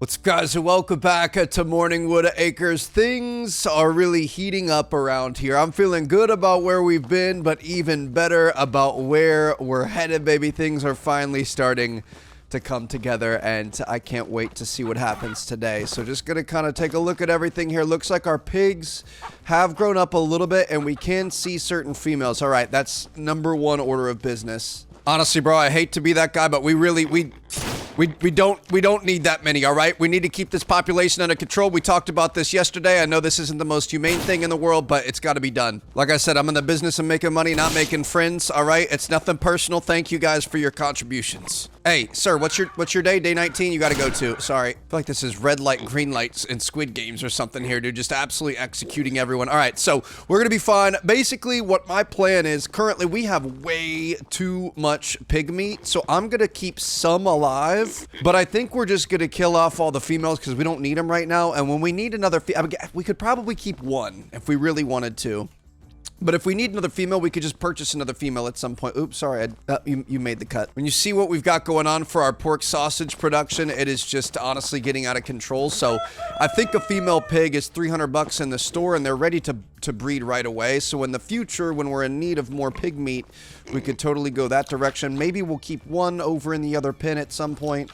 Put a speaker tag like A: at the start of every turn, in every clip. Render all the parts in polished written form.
A: What's up, guys, and welcome back to Morningwood Acres. Things are really heating up around here. I'm feeling good about where we've been, but even better about where we're headed, baby. Things are finally starting to come together, and I can't wait to see what happens today. So just gonna kind of take a look at everything here. Looks like our pigs have grown up a little bit, and we can see certain females. All right, that's number one order of business. Honestly, bro, I hate to be that guy, but we don't need that many, all right? We need to keep this population under control. We talked about this yesterday. I know this isn't the most humane thing in the world, but it's got to be done. Like I said, I'm in the business of making money, not making friends, all right? It's nothing personal. Thank you guys for your contributions. Hey, sir, what's your day? Day 19? You got to go to. Sorry. I feel like this is red light, green lights in Squid Games or something here, dude. Just absolutely executing everyone. All right, so we're going to be fine. Basically, what my plan is, currently we have way too much pig meat, so I'm going to keep some alive, but I think we're just going to kill off all the females because we don't need them right now, and when we need another we could probably keep one if we really wanted to. But if we need another female, we could just purchase another female at some point. Oops, sorry, you made the cut. When you see what we've got going on for our pork sausage production, it is just honestly getting out of control. So I think a female pig is 300 bucks in the store, and they're ready to breed right away. So in the future, when we're in need of more pig meat, we could totally go that direction. Maybe we'll keep one over in the other pen at some point.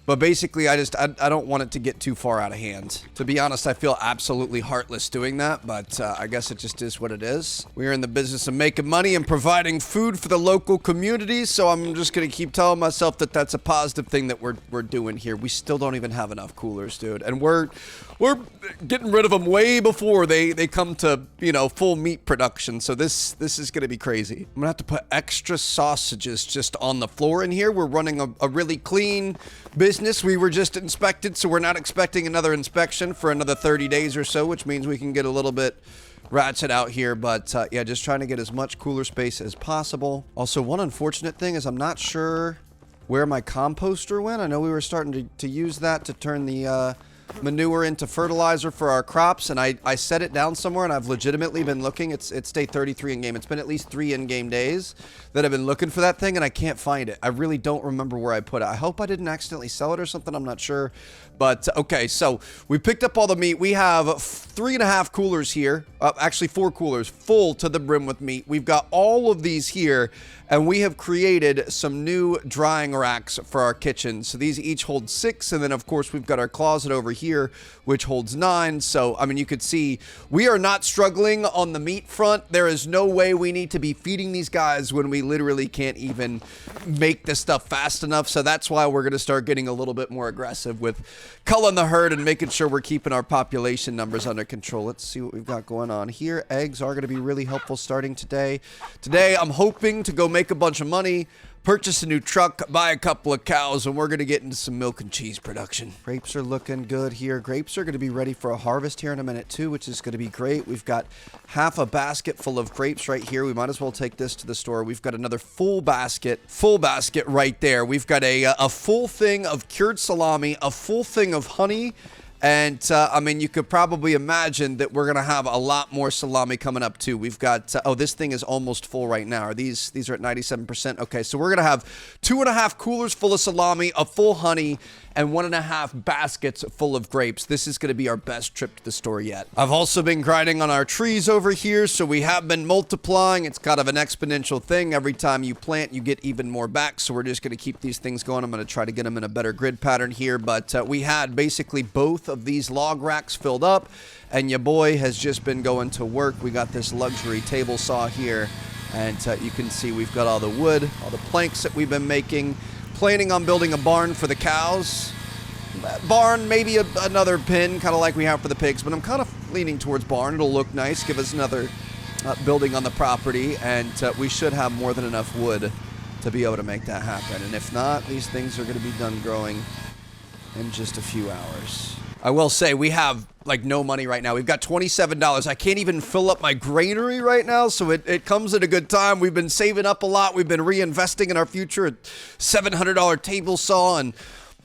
A: But basically, I don't want it to get too far out of hand. To be honest, I feel absolutely heartless doing that, but I guess it just is what it is. We are in the business of making money and providing food for the local communities, so I'm just going to keep telling myself that that's a positive thing that we're doing here. We still don't even have enough coolers, dude, and we're getting rid of them way before they come to, you know, full meat production. So this is going to be crazy. I'm going to have to put extra sausages just on the floor in here. We're running a really clean business. We were just inspected, so we're not expecting another inspection for another 30 days or so, which means we can get a little bit ratchet out here. But yeah, just trying to get as much cooler space as possible. Also, one unfortunate thing is I'm not sure where my composter went. I know we were starting to use that to turn the manure into fertilizer for our crops, and I set it down somewhere, and I've legitimately been looking. It's day 33 in game. It's been at least 3 in-game days that I've been looking for that thing, and I can't find it. I really don't remember where I put it. I hope I didn't accidentally sell it or something. I'm not sure. But okay, so we picked up all the meat. We have 3.5 coolers here, actually 4 coolers full to the brim with meat. We've got all of these here, and we have created some new drying racks for our kitchen. So these each hold 6, and then of course we've got our closet over here, which holds 9. So, I mean, you could see we are not struggling on the meat front. There is no way we need to be feeding these guys when we literally can't even make this stuff fast enough. So that's why we're going to start getting a little bit more aggressive with culling the herd and making sure we're keeping our population numbers under control. Let's see what we've got going on here. Eggs are going to be really helpful starting today. Today, I'm hoping to go make a bunch of money, purchase a new truck, buy a couple of cows, and we're going to get into some milk and cheese production. Grapes are looking good here. Grapes are going to be ready for a harvest here in a minute too, which is going to be great. We've got half a basket full of grapes right here. We might as well take this to the store. We've got another full basket right there. We've got a full thing of cured salami, a full thing of honey, and, I mean, you could probably imagine that we're going to have a lot more salami coming up, too. We've got, oh, this thing is almost full right now. These are at 97%. Okay, so we're going to have 2.5 coolers full of salami, a full honey, and 1.5 baskets full of grapes. This is going to be our best trip to the store yet. I've also been grinding on our trees over here, so we have been multiplying. It's kind of an exponential thing. Every time you plant, you get even more back, so we're just going to keep these things going. I'm going to try to get them in a better grid pattern here, but we had basically both of these log racks filled up, and your boy has just been going to work. We got this luxury table saw here, and you can see we've got all the wood, all the planks that we've been making. Planning on building a barn for the cows. Barn, maybe another pen, kind of like we have for the pigs, but I'm kind of leaning towards barn. It'll look nice, give us another building on the property, and we should have more than enough wood to be able to make that happen. And if not, these things are going to be done growing in just a few hours. I will say we have like no money right now. We've got $27. I can't even fill up my granary right now, so it comes at a good time. We've been saving up a lot. We've been reinvesting in our future. A $700 table saw and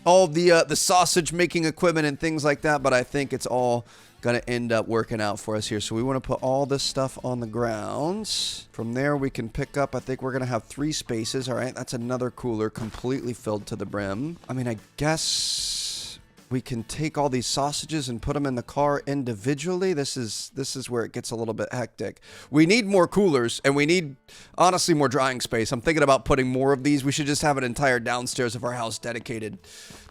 A: all the sausage making equipment and things like that, but I think it's all going to end up working out for us here. So we want to put all this stuff on the grounds. From there, we can pick up, I think we're going to have 3 spaces. All right, that's another cooler completely filled to the brim. I mean, I guess we can take all these sausages and put them in the car individually. This is where it gets a little bit hectic. We need more coolers, and we need, honestly, more drying space. I'm thinking about putting more of these. We should just have an entire downstairs of our house dedicated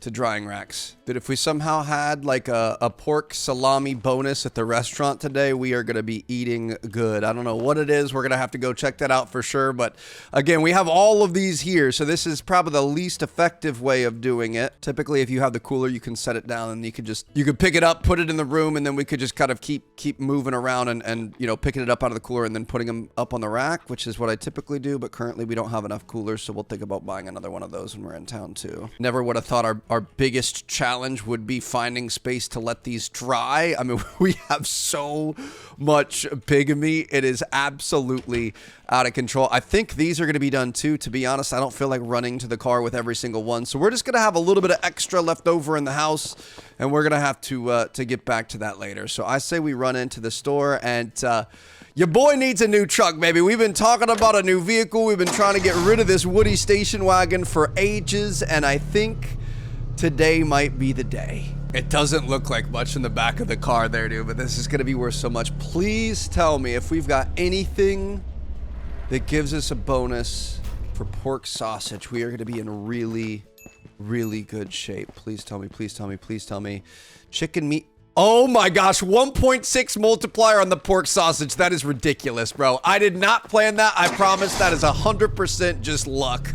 A: to drying racks. That if we somehow had like a pork salami bonus at the restaurant today, we are going to be eating good. I don't know what it is. We're going to have to go check that out for sure. But again, we have all of these here. So this is probably the least effective way of doing it. Typically, if you have the cooler, you can set it down and you could pick it up, put it in the room, and then we could just kind of keep moving around and you know, picking it up out of the cooler and then putting them up on the rack, which is what I typically do. But currently we don't have enough coolers. So we'll think about buying another one of those when we're in town too. Never would have thought our biggest challenge would be finding space to let these dry. I mean, we have so much bigamy. It is absolutely out of control. I think these are going to be done too. To be honest, I don't feel like running to the car with every single one. So we're just going to have a little bit of extra left over in the house, and we're going to have to get back to that later. So I say we run into the store, and your boy needs a new truck, baby. We've been talking about a new vehicle. We've been trying to get rid of this Woody station wagon for ages, and I think today might be the day. It doesn't look like much in the back of the car there, dude, but this is going to be worth so much. Please tell me if we've got anything that gives us a bonus for pork sausage. We are going to be in really, really good shape. Please tell me, please tell me, please tell me. Chicken meat. Oh my gosh, 1.6 multiplier on the pork sausage. That is ridiculous, bro. I did not plan that. I promise that is 100% just luck.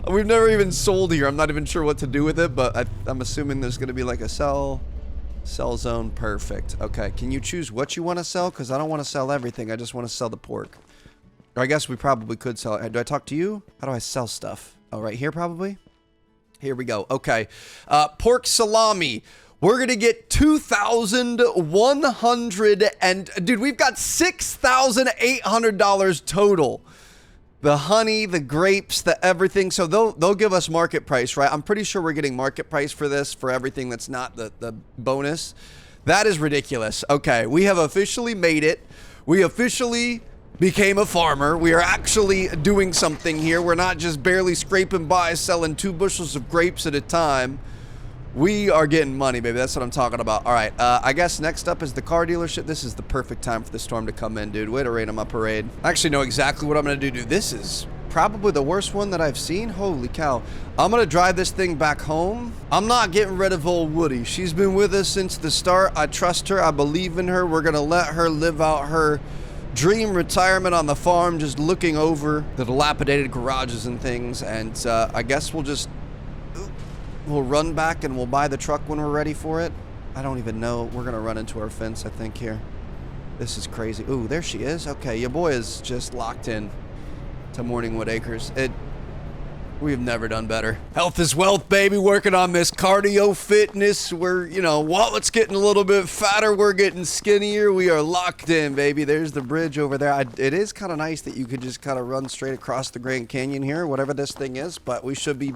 A: We've never even sold here. I'm not even sure what to do with it, but I'm assuming there's going to be like a sell zone. Perfect. Okay, can you choose what you want to sell? Because I don't want to sell everything. I just want to sell the pork. Or I guess we probably could sell it. Do I talk to you? How do I sell stuff? Oh, right here probably? Here we go. Okay. Pork salami. We're going to get 2,100 and dude, we've got $6,800 total. The honey, the grapes, the everything. So they'll give us market price, right? I'm pretty sure we're getting market price for this, for everything that's not the bonus. That is ridiculous. Okay, we have officially made it. We officially became a farmer. We are actually doing something here. We're not just barely scraping by selling 2 bushels of grapes at a time. We are getting money, baby. That's what I'm talking about. All right, I guess next up is the car dealership. This is the perfect time for the storm to come in, dude. Way to rain on my parade. I actually know exactly what I'm going to do, dude. This is probably the worst one that I've seen. Holy cow. I'm going to drive this thing back home. I'm not getting rid of old Woody. She's been with us since the start. I trust her. I believe in her. We're going to let her live out her dream retirement on the farm, just looking over the dilapidated garages and things. And I guess we'll run back and we'll buy the truck when we're ready for it. I don't even know. We're going to run into our fence, I think, here. This is crazy. Ooh, there she is. Okay, your boy is just locked in to Morningwood Acres. We've never done better. Health is wealth, baby. Working on this cardio fitness. We're, you know, wallet's getting a little bit fatter. We're getting skinnier. We are locked in, baby. There's the bridge over there. It is kind of nice that you could just kind of run straight across the Grand Canyon here, whatever this thing is, but we should be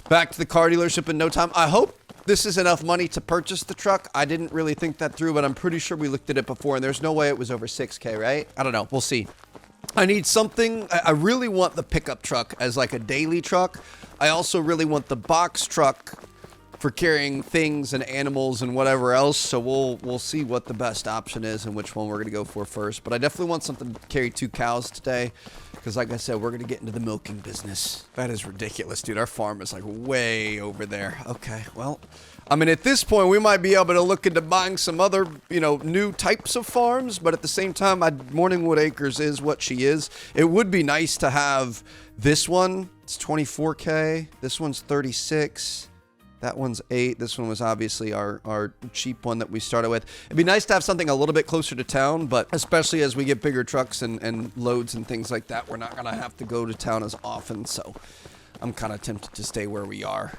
A: back to the car dealership in no time. I hope this is enough money to purchase the truck. I didn't really think that through, but I'm pretty sure we looked at it before, and there's no way it was over 6K, right? I don't know. We'll see. I need something. I really want the pickup truck as like a daily truck. I also really want the box truck for carrying things and animals and whatever else. So we'll see what the best option is and which one we're going to go for first. But I definitely want something to carry 2 cows today. Because like I said, we're going to get into the milking business. That is ridiculous, dude. Our farm is like way over there. Okay, well, I mean, at this point, we might be able to look into buying some other, you know, new types of farms. But at the same time, Morningwood Acres is what she is. It would be nice to have this one. It's 24K. This one's 36. That one's 8. This one was obviously our cheap one that we started with. It'd be nice to have something a little bit closer to town, but especially as we get bigger trucks and loads and things like that, we're not going to have to go to town as often. So I'm kind of tempted to stay where we are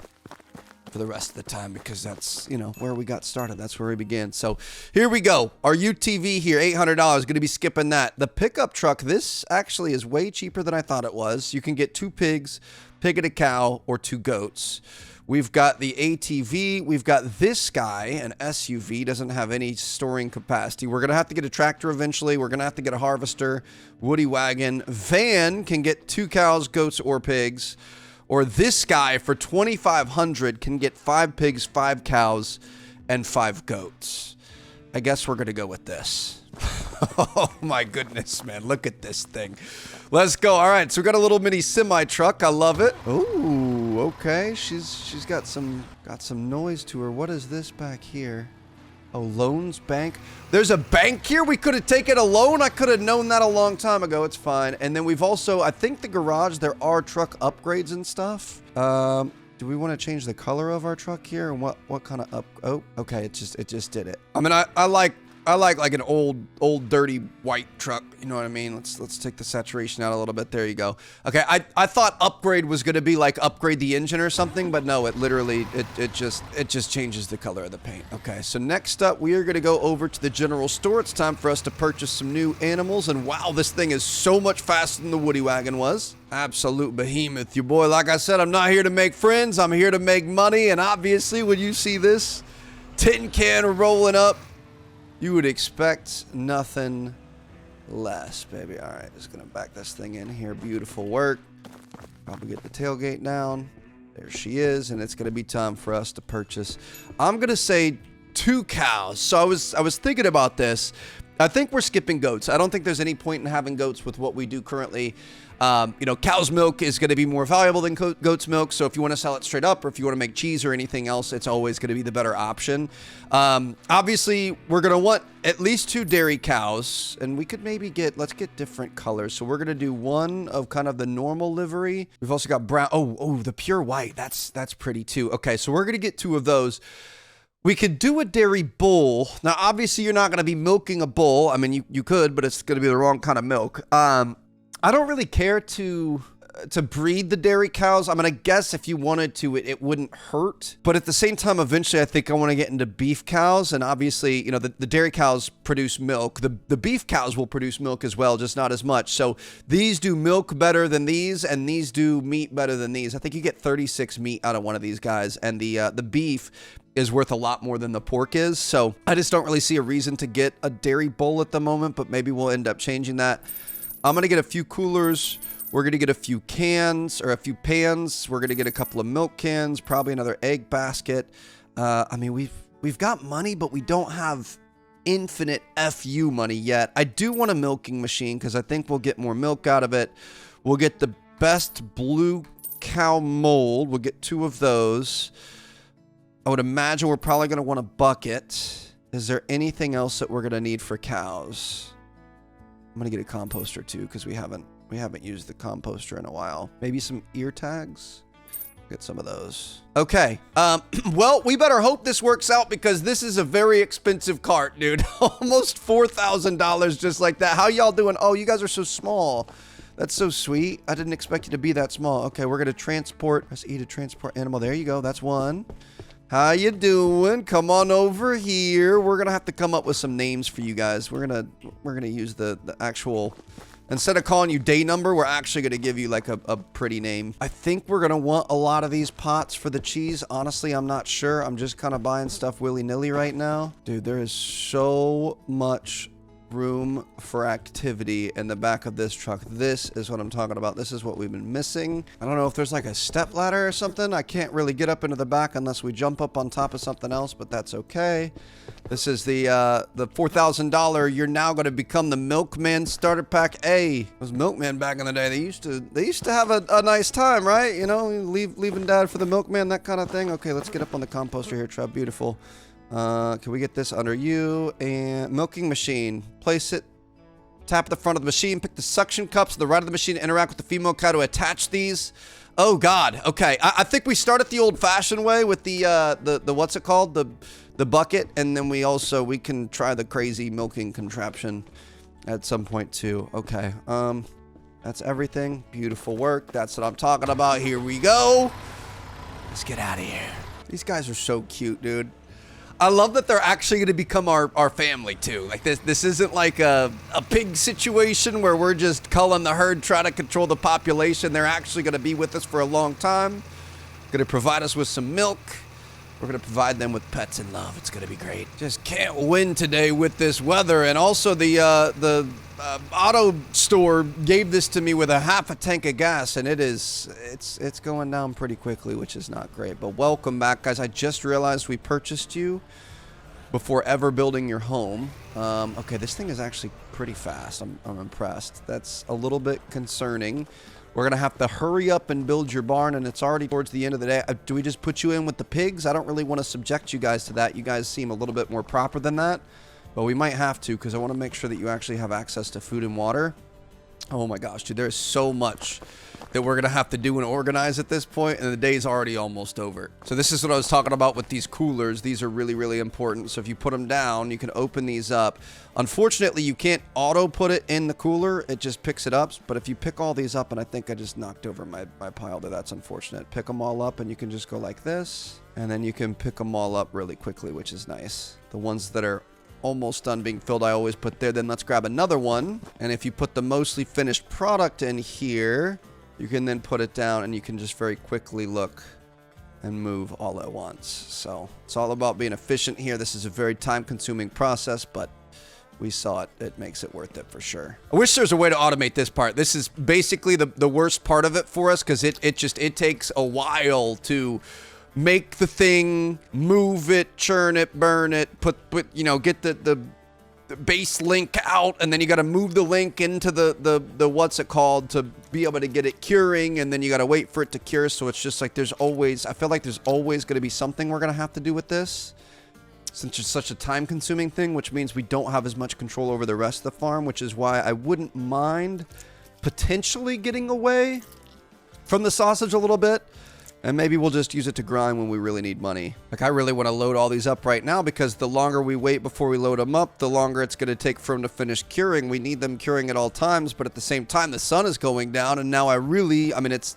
A: for the rest of the time because that's, you know, where we got started. That's where we began. So here we go. Our UTV here, $800. Going to be skipping that. The pickup truck, this actually is way cheaper than I thought it was. You can get 2 pigs, pig and a cow, or 2 goats. We've got the ATV. We've got this guy, an SUV, doesn't have any storing capacity. We're going to have to get a tractor eventually. We're going to have to get a harvester, woody wagon. Van can get 2 cows, goats, or pigs. or this guy for 2,500 can get 5 pigs, 5 cows, and 5 goats. I guess we're gonna go with this. Oh my goodness, man, look at this thing. Let's go. All right, so we got a little mini semi truck. I love it. Ooh, okay. She's got some noise to her. What is this back here? Oh, loans bank. There's a bank here. We could have taken a loan. I could have known that a long time ago. It's fine. And then we've also, I think the garage, there are truck upgrades and stuff. Do we want to change the color of our truck here? And what kind of oh, okay. It just did it. I mean, I like an old dirty white truck. You know what I mean? Let's take the saturation out a little bit. There you go. Okay, I thought upgrade was gonna be like upgrade the engine or something, but no, it literally it just changes the color of the paint. Okay, so next up we are gonna go over to the general store. It's time for us to purchase some new animals, and wow, this thing is so much faster than the Woody Wagon was. Absolute behemoth, your boy. Like I said, I'm not here to make friends. I'm here to make money, and obviously when you see this tin can rolling up, you would expect nothing less, baby. All right, just gonna back this thing in here. Beautiful work. Probably get the tailgate down. There she is, and it's gonna be time for us to purchase. I'm gonna say 2 cows. So I was thinking about this. I think we're skipping goats. I don't think there's any point in having goats with what we do currently. You know, cow's milk is going to be more valuable than goat's milk. So if you want to sell it straight up, or if you want to make cheese or anything else, it's always going to be the better option. Obviously, we're going to want at least 2 dairy cows, and we could maybe let's get different colors. So we're going to do one of kind of the normal livery. We've also got brown. Oh, the pure white. That's pretty too. Okay, so we're going to get 2 of those. We could do a dairy bull. Now, obviously, you're not going to be milking a bull. I mean, you could, but it's going to be the wrong kind of milk. I don't really care to breed the dairy cows. I mean, I guess if you wanted to, it wouldn't hurt. But at the same time, eventually, I think I want to get into beef cows. And obviously, you know, the dairy cows produce milk. The beef cows will produce milk as well, just not as much. So these do milk better than these, and these do meat better than these. I think you get 36 meat out of one of these guys. And the beef is worth a lot more than the pork is. So I just don't really see a reason to get a dairy bull at the moment, but maybe we'll end up changing that. I'm going to get a few coolers. We're going to get a few cans or a few pans. We're going to get a couple of milk cans, probably another egg basket. I mean, we've got money, but we don't have infinite FU money yet. I do want a milking machine because I think we'll get more milk out of it. We'll get the best blue cow mold. We'll get 2 of those. I would imagine we're probably going to want a bucket. Is there anything else that we're going to need for cows? I'm going to get a composter too because we haven't used the composter in a while. Maybe some ear tags. Get some of those. Okay. Well, we better hope this works out because this is a very expensive cart, dude. Almost $4,000 just like that. How y'all doing? Oh, you guys are so small. That's so sweet. I didn't expect you to be that small. Okay, we're going to transport. Press E to transport animal. There you go. That's one. How you doing? Come on over here. We're gonna have to come up with some names for you guys. We're gonna use the actual, instead of calling you day number, we're actually gonna give you like a pretty name. I think we're gonna want a lot of these pots for the cheese. Honestly, I'm not sure. I'm just kind of buying stuff willy-nilly right now. Dude, there is so much room for activity in the back of this truck. This is what I'm talking about. This is what we've been missing. I don't know if there's like a step ladder or something. I can't really get up into the back unless we jump up on top of something else, but that's okay. This is the $4,000. You're now going to become the Milkman Starter Pack A. Those milkmen back in the day, they used to have a nice time, right? You know, leaving dad for the milkman, that kind of thing. Okay, let's get up on the composter here, Trev. Beautiful. Can we get this under you? And milking machine. Place it. Tap the front of the machine. Pick the suction cups to the right of the machine. Interact with the female cow to attach these. Oh God. Okay. I think we start it the old-fashioned way with the what's it called? The bucket, and then we can try the crazy milking contraption at some point too. Okay. That's everything. Beautiful work. That's what I'm talking about. Here we go. Let's get out of here. These guys are so cute, dude. I love that they're actually going to become our family too. Like this isn't like a pig situation where we're just culling the herd, trying to control the population. They're actually going to be with us for a long time. Going to provide us with some milk. We're going to provide them with pets and love. It's going to be great. Just can't win today with this weather. And also the auto store gave this to me with a half a tank of gas, and it's going down pretty quickly, which is not great. But welcome back, guys. I just realized we purchased you before ever building your home. Okay, this thing is actually pretty fast. I'm impressed. That's a little bit concerning. We're gonna have to hurry up and build your barn, and it's already towards the end of the day. Do we just put you in with the pigs? I don't really want to subject you guys to that. You guys seem a little bit more proper than that. But we might have to, because I want to make sure that you actually have access to food and water. Oh my gosh, dude, there's so much that we're going to have to do and organize at this point, and the day's already almost over. So this is what I was talking about with these coolers. These are really, really important. So if you put them down, you can open these up. Unfortunately, you can't auto put it in the cooler. It just picks it up. But if you pick all these up, and I think I just knocked over my pile there, that's unfortunate. Pick them all up, and you can just go like this. And then you can pick them all up really quickly, which is nice. The ones that are almost done being filled, I always put there. Then let's grab another one. And if you put the mostly finished product in here, you can then put it down, and you can just very quickly look and move all at once. So it's all about being efficient here. This is a very time-consuming process, but we saw it. It makes it worth it for sure. I wish there's a way to automate this part. This is basically the worst part of it for us, because it takes a while to make the thing, move it, churn it, burn it, put you know, get the base link out, and then you got to move the link into the what's it called to be able to get it curing, and then you got to wait for it to cure. So it's just like I feel like there's always going to be something we're going to have to do with this, since it's such a time-consuming thing, which means we don't have as much control over the rest of the farm, which is why I wouldn't mind potentially getting away from the sausage a little bit. And maybe we'll just use it to grind when we really need money. Like, I really want to load all these up right now, because the longer we wait before we load them up, the longer it's going to take for them to finish curing. We need them curing at all times, but at the same time, the sun is going down, and now I mean, it's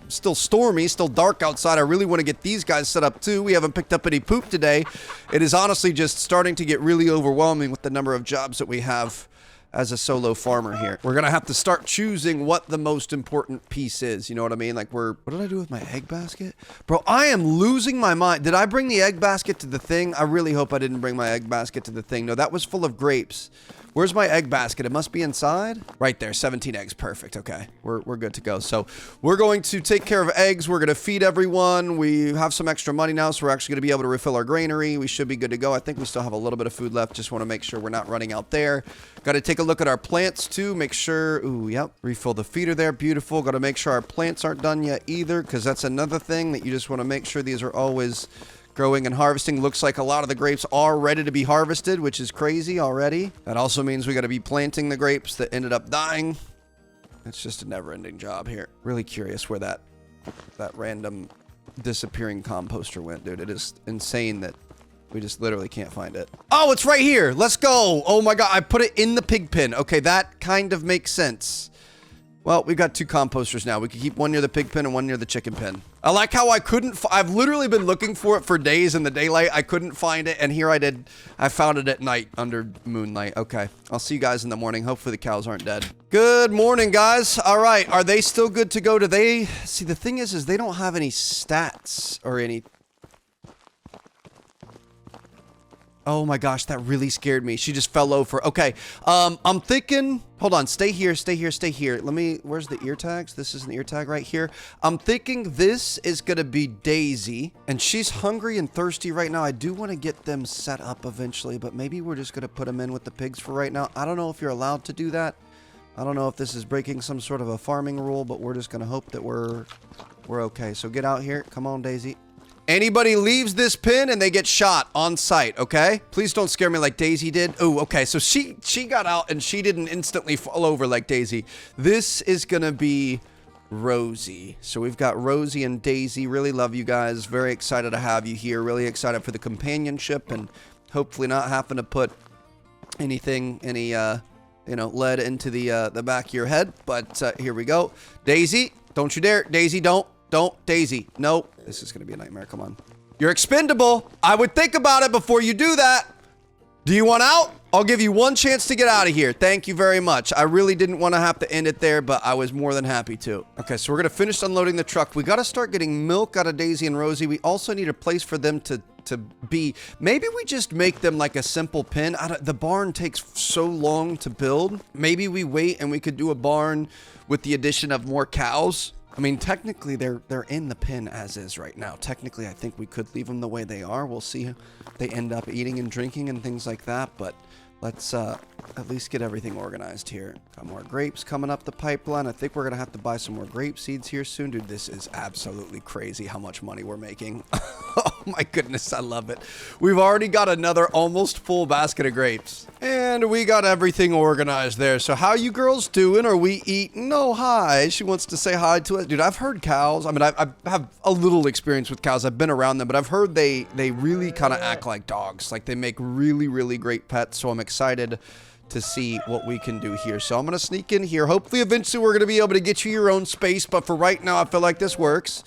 A: still stormy, still dark outside. I really want to get these guys set up too. We haven't picked up any poop today. It is honestly just starting to get really overwhelming with the number of jobs that we have as a solo farmer here. We're gonna have to start choosing what the most important piece is. You know what I mean? Like, what did I do with my egg basket? Bro, I am losing my mind. Did I bring the egg basket to the thing? I really hope I didn't bring my egg basket to the thing. No, that was full of grapes. Where's my egg basket? It must be inside. Right there, 17 eggs, perfect. Okay, we're good to go. So we're going to take care of eggs. We're gonna feed everyone. We have some extra money now, so we're actually gonna be able to refill our granary. We should be good to go. I think we still have a little bit of food left. Just wanna make sure we're not running out there. Gotta take a look at our plants too, make sure, ooh, yep, refill the feeder there, beautiful. Gotta make sure our plants aren't done yet either, because that's another thing that you just wanna make sure these are always growing and harvesting. Looks like a lot of the grapes are ready to be harvested, which is crazy already. That also means we got to be planting the grapes that ended up dying. It's just a never-ending job here. Really curious where that random disappearing composter went, dude. It is insane that we just literally can't find it. Oh, it's right here. Let's go. Oh my God, I put it in the pig pen. Okay, that kind of makes sense. Well, we've got two composters now. We can keep one near the pig pen and one near the chicken pen. I like how I've literally been looking for it for days in the daylight. I couldn't find it, and here I did. I found it at night under moonlight. Okay, I'll see you guys in the morning. Hopefully the cows aren't dead. Good morning, guys. All right, are they still good to go? See, the thing is they don't have any stats or any... Oh my gosh, that really scared me. She just fell over. Okay, I'm thinking... Hold on, stay here, stay here, stay here. Where's the ear tags? This is an ear tag right here. I'm thinking this is gonna be Daisy, and she's hungry and thirsty right now. I do want to get them set up eventually, but maybe we're just gonna put them in with the pigs for right now. I don't know if you're allowed to do that. I don't know if this is breaking some sort of a farming rule, but we're just gonna hope that we're okay. So get out here. Come on, Daisy. Anybody leaves this pen and they get shot on sight, okay? Please don't scare me like Daisy did. Oh, okay, so she got out and she didn't instantly fall over like Daisy. This is gonna be Rosie. So we've got Rosie and Daisy. Really love you guys. Very excited to have you here. Really excited for the companionship, and hopefully not having to put any lead into the back of your head. But here we go. Daisy, don't you dare. Daisy, don't. Daisy, no. This is gonna be a nightmare, come on. You're expendable. I would think about it before you do that. Do you want out? I'll give you one chance to get out of here. Thank you very much. I really didn't want to have to end it there, but I was more than happy to. Okay, so we're gonna finish unloading the truck. We gotta start getting milk out of Daisy and Rosie. We also need a place for them to to be. Maybe we just make them like a simple pen. The barn takes so long to build. Maybe we wait and we could do a barn with the addition of more cows. I mean, technically they're in the pen as is right now. Technically, I think we could leave them the way they are. We'll see if they end up eating and drinking and things like that, but let's at least get everything organized here. Got more grapes coming up the pipeline. I think we're going to have to buy some more grape seeds here soon. Dude, this is absolutely crazy how much money we're making. Oh my goodness, I love it. We've already got another almost full basket of grapes. And we got everything organized there. So how you girls doing? Are we eating? Oh, hi. She wants to say hi to us. Dude, I've heard cows. I mean, I have a little experience with cows. I've been around them, but I've heard they really kind of act like dogs. Like they make really, really great pets. So I'm excited to see what we can do here. So I'm going to sneak in here. Hopefully, eventually, we're going to be able to get you your own space. But for right now, I feel like this works.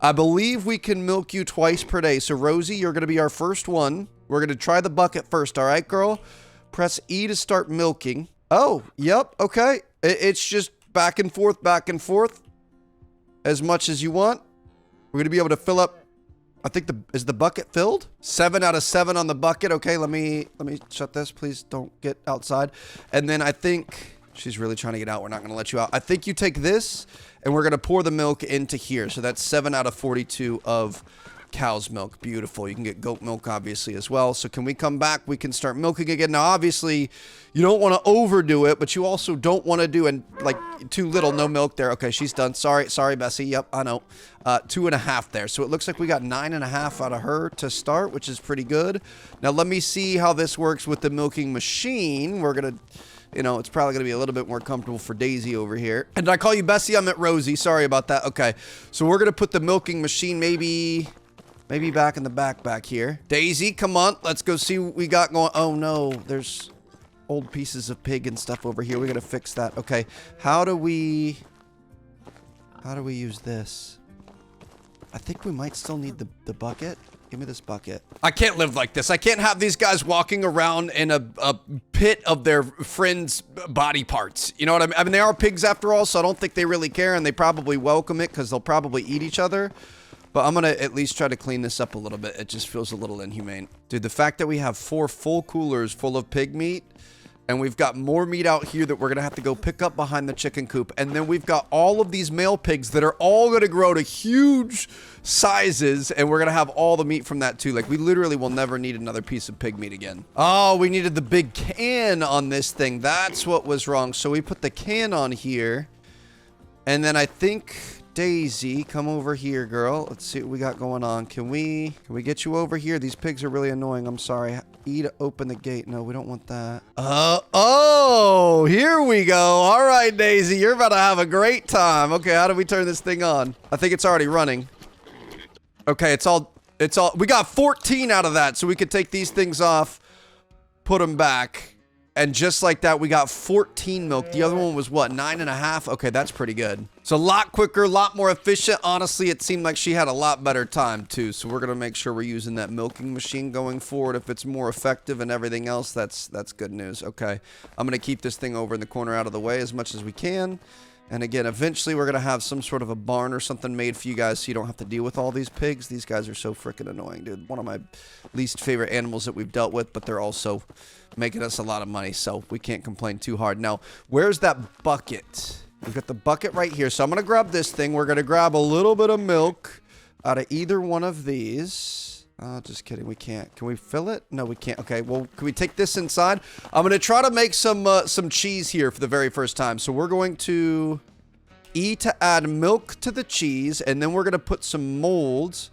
A: I believe we can milk you twice per day. So, Rosie, you're going to be our first one. We're going to try the bucket first. All right, girl? Press E to start milking. Oh, yep. Okay. It's just back and forth as much as you want. We're going to be able to fill up. I think is the bucket filled? 7 out of 7 on the bucket. Okay, let me shut this. Please don't get outside. And then I think she's really trying to get out. We're not going to let you out. I think you take this and we're going to pour the milk into here. So that's 7 out of 42 of cow's milk. Beautiful. You can get goat milk obviously as well. So can we come back? We can start milking again. Now obviously you don't want to overdo it, but you also don't want to do and like too little. No milk there. Okay, she's done. Sorry Bessie. Yep, I know. 2.5 there. So it looks like we got 9.5 out of her to start, which is pretty good. Now let me see how this works with the milking machine. We're gonna, you know, it's probably gonna be a little bit more comfortable for Daisy over here. And did I call you Bessie? I meant Rosie. Sorry about that. Okay, so we're gonna put the milking machine maybe back in the back here. Daisy, come on. Let's go see what we got going. Oh no, there's old pieces of pig and stuff over here. We gotta fix that. Okay, how do we use this? I think we might still need the bucket. Give me this bucket. I can't live like this. I can't have these guys walking around in a pit of their friends' body parts. You know what I mean? I mean, they are pigs after all, so I don't think they really care, and they probably welcome it because they'll probably eat each other. But I'm going to at least try to clean this up a little bit. It just feels a little inhumane. Dude, the fact that we have 4 full coolers full of pig meat, and we've got more meat out here that we're going to have to go pick up behind the chicken coop. And then we've got all of these male pigs that are all going to grow to huge sizes. And we're going to have all the meat from that too. Like we literally will never need another piece of pig meat again. Oh, we needed the big can on this thing. That's what was wrong. So we put the can on here. And then I think Daisy, come over here, girl. Let's see what we got going on. Can we get you over here? These pigs are really annoying. I'm sorry. E to open the gate. No, we don't want that. Oh, here we go. All right, Daisy, you're about to have a great time. Okay, how do we turn this thing on? I think it's already running. Okay, it's all, we got 14 out of that, so we could take these things off, put them back. And just like that, we got 14 milk. The other one was what, 9.5? Okay, that's pretty good. So a lot quicker, a lot more efficient. Honestly, it seemed like she had a lot better time too. So we're going to make sure we're using that milking machine going forward. If it's more effective and everything else, that's good news. Okay, I'm going to keep this thing over in the corner out of the way as much as we can. And again, eventually we're going to have some sort of a barn or something made for you guys so you don't have to deal with all these pigs. These guys are so freaking annoying, dude. One of my least favorite animals that we've dealt with, but they're also making us a lot of money, so we can't complain too hard. Now, where's that bucket? We've got the bucket right here. So I'm going to grab this thing. We're going to grab a little bit of milk out of either one of these. Just kidding. We can't. Can we fill it? No, we can't. Okay, well, can we take this inside? I'm going to try to make some cheese here for the very first time. So we're going to E to add milk to the cheese, and then we're going to put some molds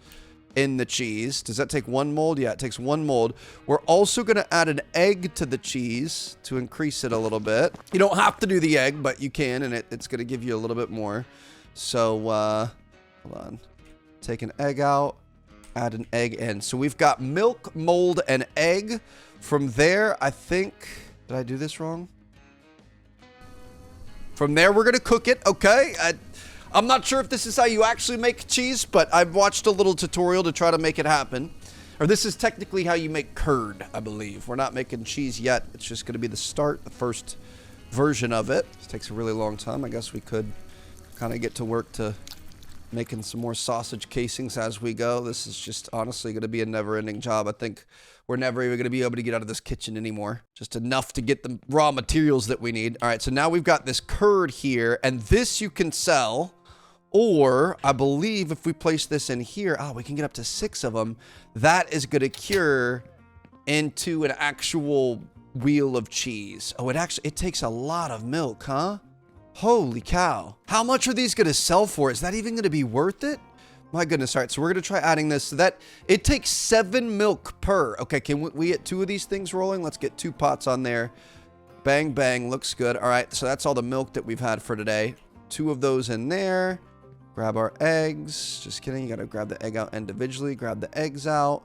A: in the cheese. Does that take 1 mold? Yeah, it takes 1 mold. We're also going to add an egg to the cheese to increase it a little bit. You don't have to do the egg, but you can, and it's going to give you a little bit more. So, hold on. Take an egg out. Add an egg in. So we've got milk, mold, and egg. From there, I think... Did I do this wrong? From there, we're going to cook it. Okay. I'm not sure if this is how you actually make cheese, but I've watched a little tutorial to try to make it happen. Or this is technically how you make curd, I believe. We're not making cheese yet. It's just going to be the start, the first version of it. This takes a really long time. I guess we could kind of get to work to making some more sausage casings as we go. This is just honestly going to be a never-ending job. I think we're never even going to be able to get out of this kitchen anymore. Just enough to get the raw materials that we need. All right, so now we've got this curd here, and this you can sell. Or, I believe if we place this in here, we can get up to 6 of them. That is going to cure into an actual wheel of cheese. Oh, it takes a lot of milk, huh? Holy cow. How much are these going to sell for? Is that even going to be worth it? My goodness. All right, so we're going to try adding this. So that it takes 7 milk per. Okay, can we get 2 of these things rolling? Let's get 2 pots on there. Bang, bang. Looks good. All right, so that's all the milk that we've had for today. 2 of those in there. Grab our eggs. Just kidding. You got to grab the egg out individually. Grab the eggs out.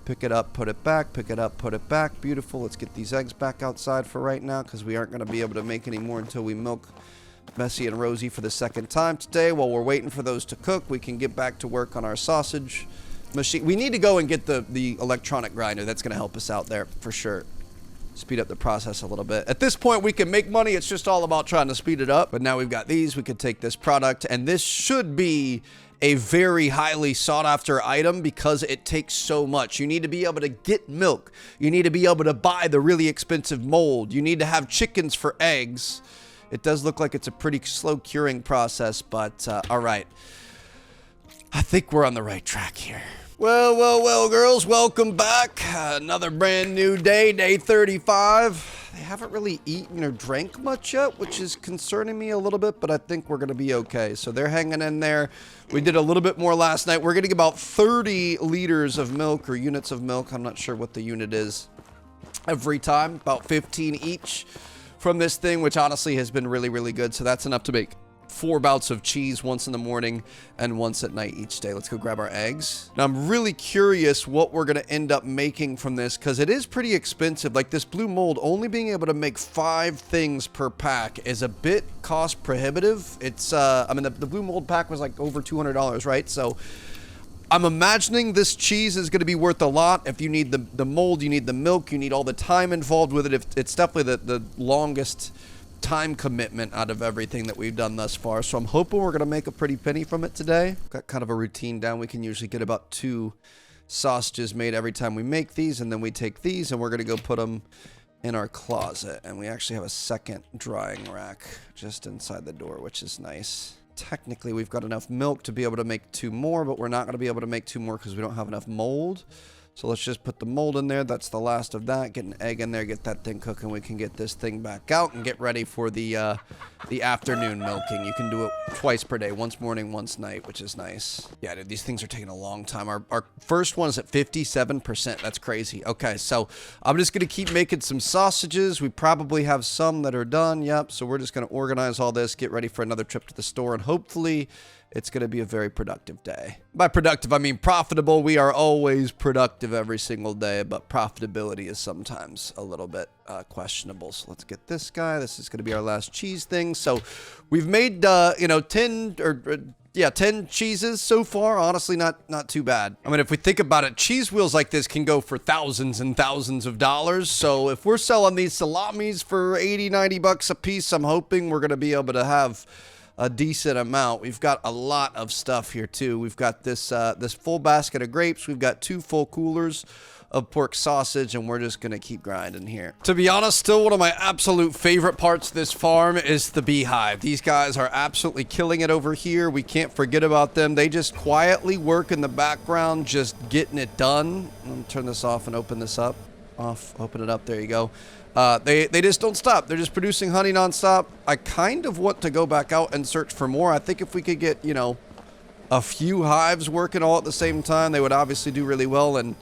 A: Pick it up, put it back. Pick it up, put it back. Beautiful. Let's get these eggs back outside for right now because we aren't going to be able to make any more until we milk Messy and Rosie for the second time today. While we're waiting for those to cook, we can get back to work on our sausage machine. We need to go and get the electronic grinder. That's going to help us out there for sure. Speed up the process a little bit. At this point, we can make money. It's just all about trying to speed it up. But now we've got these. We could take this product, and this should be a very highly sought after item because it takes so much. You need to be able to get milk. You need to be able to buy the really expensive mold. You need to have chickens for eggs. It does look like it's a pretty slow curing process, but all right. I think we're on the right track here. Well, girls, welcome back. Another brand new day, day 35. They haven't really eaten or drank much yet, which is concerning me a little bit, but I think we're going to be okay. So they're hanging in there. We did a little bit more last night. We're getting about 30 liters of milk or units of milk. I'm not sure what the unit is every time. About 15 each from this thing, which honestly has been really, really good. So that's enough to make 4 bouts of cheese, once in the morning and once at night each day. Let's go grab our eggs. Now, I'm really curious what we're going to end up making from this because it is pretty expensive. Like this blue mold, only being able to make 5 things per pack is a bit cost prohibitive. It's, I mean, the blue mold pack was like over $200, right? So I'm imagining this cheese is going to be worth a lot. If you need the mold, you need the milk, you need all the time involved with it. It's definitely the longest time commitment out of everything that we've done thus far. So I'm hoping we're going to make a pretty penny from it today. Got kind of a routine down. We can usually get about 2 sausages made every time we make these. And then we take these and we're going to go put them in our closet. And we actually have a second drying rack just inside the door, which is nice. Technically, we've got enough milk to be able to make 2 more, but we're not going to be able to make 2 more because we don't have enough mold. So let's just put the mold in there. That's the last of that. Get an egg in there, get that thing cooking. We can get this thing back out and get ready for the afternoon milking. You can do it twice per day, once morning, once night, which is nice. Yeah, dude, these things are taking a long time. Our first one is at 57%. That's crazy. Okay, so I'm just going to keep making some sausages. We probably have some that are done. Yep, so we're just going to organize all this, get ready for another trip to the store, and hopefully it's going to be a very productive day. By productive, I mean profitable. We are always productive every single day, but profitability is sometimes a little bit questionable. So let's get this guy. This is going to be our last cheese thing. So we've made, 10 10 cheeses so far. Honestly, not too bad. I mean, if we think about it, cheese wheels like this can go for thousands and thousands of dollars. So if we're selling these salamis for 80, 90 bucks a piece, I'm hoping we're going to be able to have a decent amount. We've got a lot of stuff here too. We've got this this full basket of grapes. We've got 2 full coolers of pork sausage, and we're just gonna keep grinding here. To be honest, still one of my absolute favorite parts of this farm is the beehive. These guys are absolutely killing it over here. We can't forget about them. They just quietly work in the background, just getting it done. Let me turn this off and open this up. Open it up. There you go. They just don't stop. They're just producing honey nonstop. I kind of want to go back out and search for more. I think if we could get, a few hives working all at the same time, they would obviously do really well. And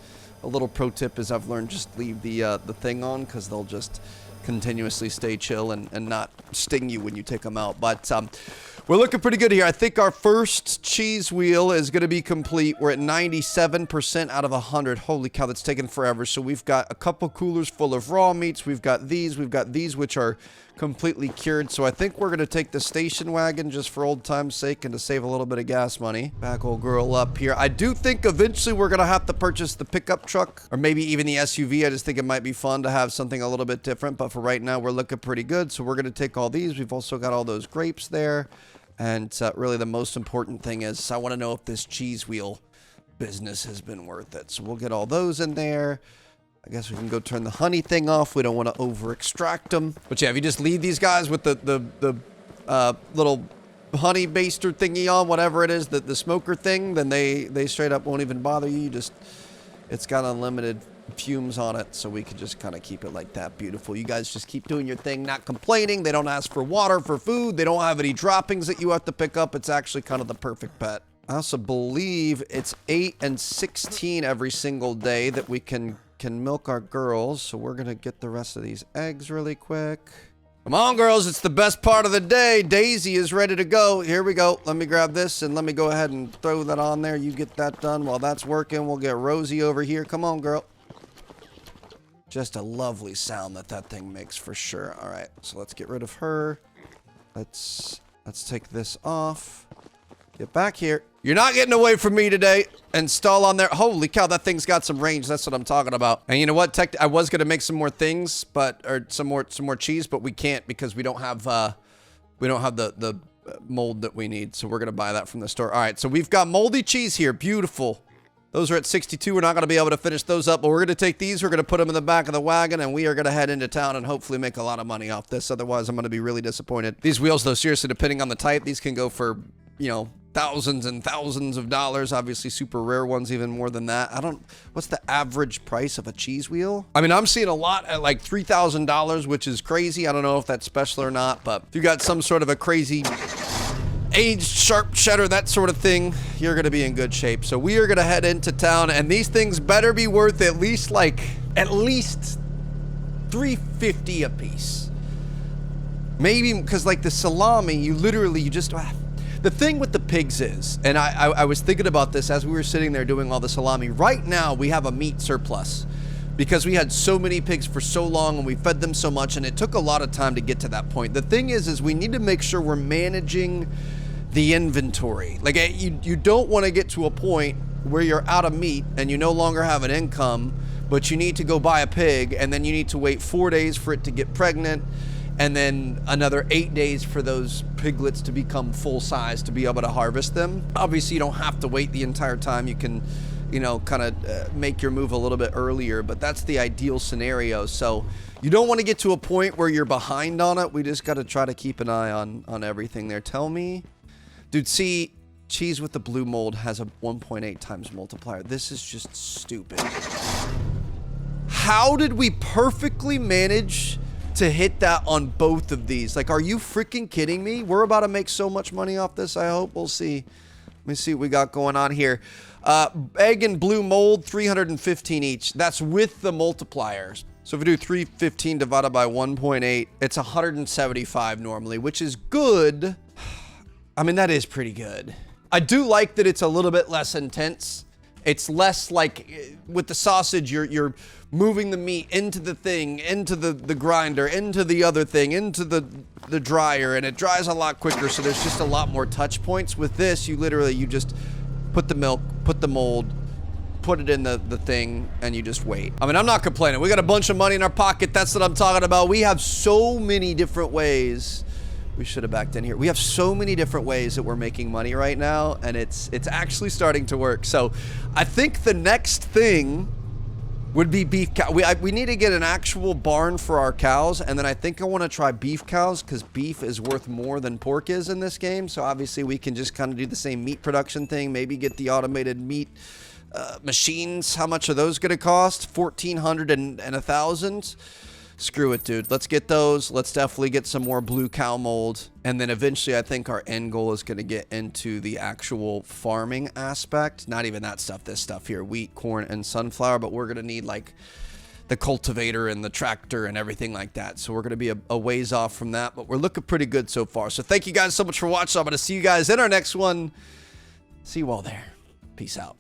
A: a little pro tip is I've learned just leave the thing on because they'll just continuously stay chill and not sting you when you take them out. But we're looking pretty good here. I think our first cheese wheel is going to be complete. We're at 97% out of 100. Holy cow, that's taken forever. So we've got a couple coolers full of raw meats. We've got these which are completely cured. So I think we're going to take the station wagon just for old time's sake and to save a little bit of gas money. Back old girl up here. I do think eventually we're going to have to purchase the pickup truck or maybe even the SUV. I just think it might be fun to have something a little bit different. But for right now, we're looking pretty good. So we're going to take all these. We've also got all those grapes there. And really the most important thing is I want to know if this cheese wheel business has been worth it. So we'll get all those in there. I guess we can go turn the honey thing off. We don't want to over extract them. But yeah, if you just leave these guys with the little honey baster thingy on, whatever it is, the smoker thing, then they straight up won't even bother you. It's got unlimited fumes on it, so we can just kind of keep it like that. Beautiful. You guys just keep doing your thing, not complaining. They don't ask for water, for food. They don't have any droppings that you have to pick up. It's actually kind of the perfect pet. I also believe it's 8 and 16 every single day that we can milk our girls. So we're gonna get the rest of these eggs really quick. Come on, girls, it's the best part of the day. Daisy is ready to go. Here we go. Let me grab this and let me go ahead and throw that on there. You get that done. While that's working, we'll get Rosie over here. Come on, girl. Just a lovely sound that thing makes for sure. All right, so let's get rid of her. Let's take this off. Get back here. You're not getting away from me today. Install on there. Holy cow, that thing's got some range. That's what I'm talking about. And you know what? I was gonna make some more things, or some more cheese, but we can't because we don't have the mold that we need. So we're gonna buy that from the store. All right, so we've got moldy cheese here. Beautiful. Those are at 62. We're not going to be able to finish those up, but we're going to take these. We're going to put them in the back of the wagon, and we are going to head into town and hopefully make a lot of money off this. Otherwise, I'm going to be really disappointed. These wheels, though, seriously, depending on the type, these can go for, you know, thousands and thousands of dollars. Obviously, super rare ones, even more than that. What's the average price of a cheese wheel? I mean, I'm seeing a lot at like $3,000, which is crazy. I don't know if that's special or not, but if you got some sort of a crazy aged sharp cheddar, that sort of thing, you're gonna be in good shape. So we are gonna head into town, and these things better be worth at least $350 a piece. Maybe because like the salami, you just the thing with the pigs is, and I was thinking about this as we were sitting there doing all the salami. Right now we have a meat surplus because we had so many pigs for so long and we fed them so much, and it took a lot of time to get to that point. The thing is we need to make sure we're managing the inventory. Like, you don't want to get to a point where you're out of meat and you no longer have an income, but you need to go buy a pig, and then you need to wait 4 days for it to get pregnant, and then another 8 days for those piglets to become full size to be able to harvest them. Obviously, you don't have to wait the entire time. You can, you know, kind of make your move a little bit earlier, but that's the ideal scenario. So you don't want to get to a point where you're behind on it. We just got to try to keep an eye on everything there. Tell me. Dude, see, cheese with the blue mold has a 1.8 times multiplier. This is just stupid. How did we perfectly manage to hit that on both of these? Like, are you freaking kidding me? We're about to make so much money off this, I hope. We'll see. Let me see what we got going on here. Egg and blue mold, 315 each. That's with the multipliers. So if we do 315 divided by 1.8, it's 175 normally, which is good. I mean, that is pretty good. I do like that it's a little bit less intense. It's less like with the sausage, you're moving the meat into the thing, into the grinder, into the other thing, into the dryer, and it dries a lot quicker, so there's just a lot more touch points. With this, you just put the milk, put the mold, put it in the thing, and you just wait. I mean, I'm not complaining. We got a bunch of money in our pocket. That's what I'm talking about. We have so many different ways. We should have backed in here. We have so many different ways that we're making money right now, and it's actually starting to work. So I think the next thing would be beef cow. We need to get an actual barn for our cows, and then I think I want to try beef cows because beef is worth more than pork is in this game. So obviously we can just kind of do the same meat production thing, maybe get the automated meat machines. How much are those going to cost? $1,400 and $1,000. Screw it, dude. Let's get those. Let's definitely get some more blue cow mold. And then eventually I think our end goal is going to get into the actual farming aspect. Not even that stuff, this stuff here. Wheat, corn, and sunflower. But we're going to need like the cultivator and the tractor and everything like that. So we're going to be a ways off from that. But we're looking pretty good so far. So thank you guys so much for watching. I'm going to see you guys in our next one. See you all there. Peace out.